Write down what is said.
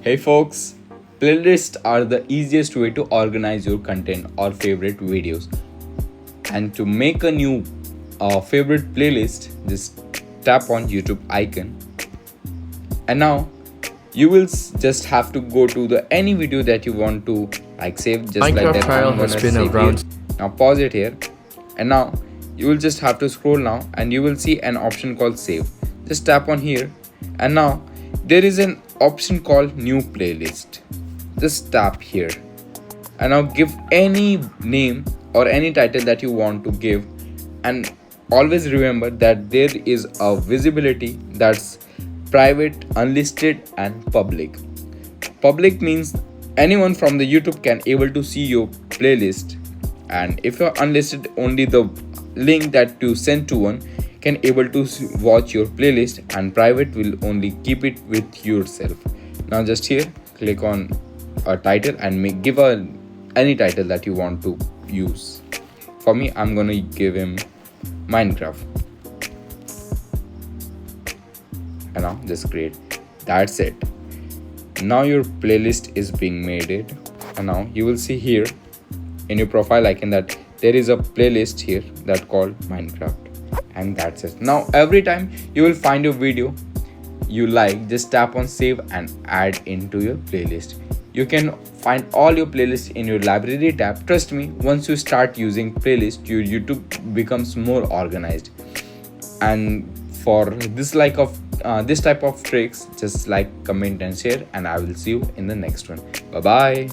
Hey folks, playlists are the easiest way to organize your content or favorite videos. And to make a new favorite playlist, just tap on YouTube icon. And now you will just have to go to the any video that you want to save, just like Minecraft that. file I'm has gonna been save around. here. Now pause it here, and now you will just have to scroll now, and you will see an option called save. Just tap on here, and now there is an option called new playlist. Just tap here, and now give any name or any title that you want to give, and always remember that there is a visibility that's private, unlisted, and public. Public means anyone from the YouTube can able to see your playlist, and if you're unlisted, only the link that you send to one can able to watch your playlist, and private will only keep it with yourself. Now just here click on a title and give a any title that you want to use. For me, I'm gonna give him Minecraft, and now just create. That's it. Now your playlist is being made it, and now you will see here in your profile icon that there is a playlist here that called Minecraft, and that's it. Now every time you will find your video you like, just tap on save and add into your playlist. You can find all your playlists in your library tab. Trust me, once you start using playlist, your YouTube becomes more organized. And for this type of tricks, just like, comment and share, and I will see you in the next one. Bye bye.